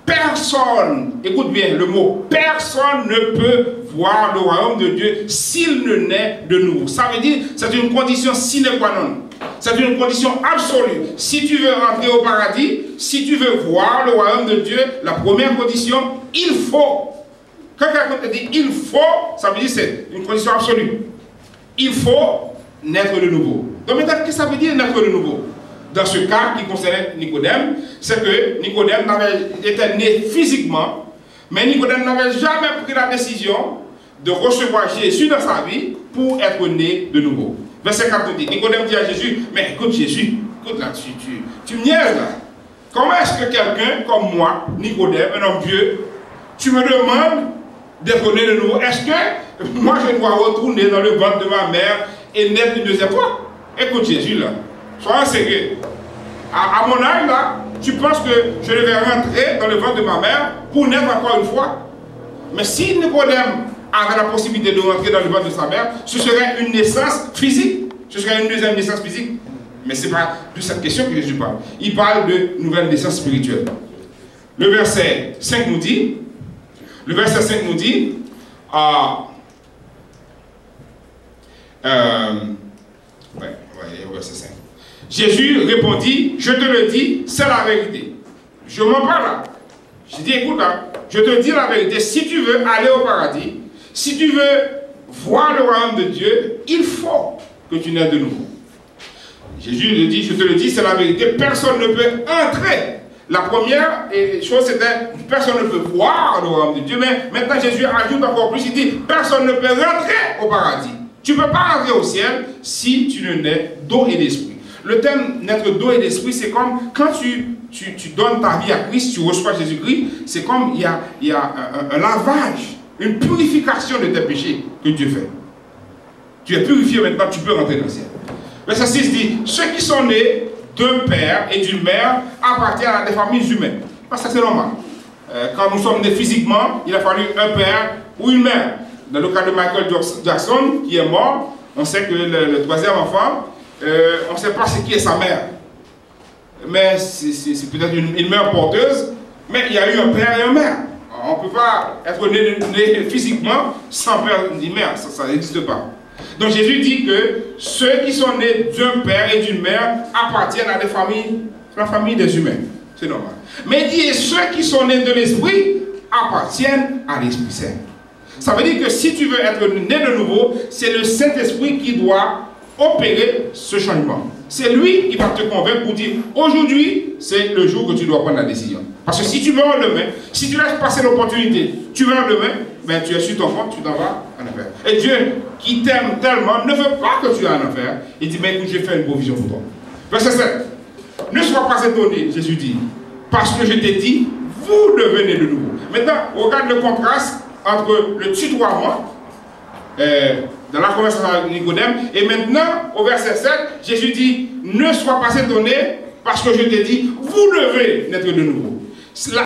Personne, écoute bien le mot, personne ne peut voir le royaume de Dieu s'il ne naît de nouveau. Ça veut dire, c'est une condition sine qua non. C'est une condition absolue. Si tu veux rentrer au paradis, si tu veux voir le royaume de Dieu, la première condition, il faut. Quand quelqu'un te dit il faut, ça veut dire c'est une condition absolue. Il faut naître de nouveau. Donc maintenant, qu'est-ce que ça veut dire naître de nouveau? Dans ce cas qui concernait Nicodème, c'est que Nicodème était né physiquement, mais Nicodème n'avait jamais pris la décision de recevoir Jésus dans sa vie pour être né de nouveau. Verset 4 dit, Nicodème dit à Jésus, mais écoute Jésus, écoute là, tu me niaises là. Comment est-ce que quelqu'un comme moi, Nicodème, un homme vieux, tu me demandes d'être né de nouveau? Est-ce que moi je dois retourner dans le ventre de ma mère et naître une deuxième fois? Écoute Jésus là. Sois sérieux. À mon âge, là, tu penses que je devais rentrer dans le ventre de ma mère pour naître encore une fois? Mais si Nicodème avait la possibilité de rentrer dans le ventre de sa mère, ce serait une naissance physique. Ce serait une deuxième naissance physique. Mais ce n'est pas de cette question que Jésus parle. Il parle de nouvelle naissance spirituelle. Le verset 5 nous dit, au verset 5. Jésus répondit, je te le dis, c'est la vérité. Je m'en parle là. Je dis, écoute là, je te dis la vérité. Si tu veux aller au paradis, si tu veux voir le royaume de Dieu, il faut que tu naisses de nouveau. Jésus lui dit, je te le dis, c'est la vérité. Personne ne peut entrer. La première chose, c'était, personne ne peut voir le royaume de Dieu. Mais maintenant, Jésus ajoute encore plus, il dit, personne ne peut rentrer au paradis. Tu ne peux pas rentrer au ciel si tu ne nais d'eau et d'esprit. Le terme naître d'eau et d'esprit, c'est comme quand tu donnes ta vie à Christ, tu reçois Jésus-Christ, c'est comme il y a un lavage, une purification de tes péchés que Dieu fait. Tu es purifié maintenant, tu peux rentrer dans le ciel. Verset 6 dit, ceux qui sont nés d'un père et d'une mère appartiennent à des familles humaines. Ça c'est normal. Quand nous sommes nés physiquement, il a fallu un père ou une mère. Dans le cas de Michael Jackson, qui est mort, on sait que le troisième enfant, on ne sait pas ce qui est sa mère. Mais c'est peut-être une mère porteuse, mais il y a eu un père et une mère. On ne peut pas être né physiquement sans père ni mère, ça n'existe pas. Donc Jésus dit que ceux qui sont nés d'un père et d'une mère appartiennent à des familles, la famille des humains. C'est normal. Mais il dit, et ceux qui sont nés de l'esprit appartiennent à l'Esprit Saint. Ça veut dire que si tu veux être né de nouveau, c'est le Saint-Esprit qui doit opérer ce changement. C'est lui qui va te convaincre pour dire, aujourd'hui, c'est le jour que tu dois prendre la décision. Parce que si tu meurs demain, si tu laisses passer l'opportunité, tu meurs demain, ben tu es sur ton compte, tu t'en vas en enfer. Et Dieu, qui t'aime tellement, ne veut pas que tu ailles en enfer. Il dit, mais écoute, j'ai fait une provision pour toi. Verset 7. Ne sois pas étonné, Jésus dit, parce que je t'ai dit, vous devenez de nouveau. Maintenant, regarde le contraste entre le tutoiement dans la conversation avec Nicodème, et maintenant, au verset 7, Jésus dit, ne sois pas étonné, parce que je t'ai dit, vous devez naître de nouveau. Cela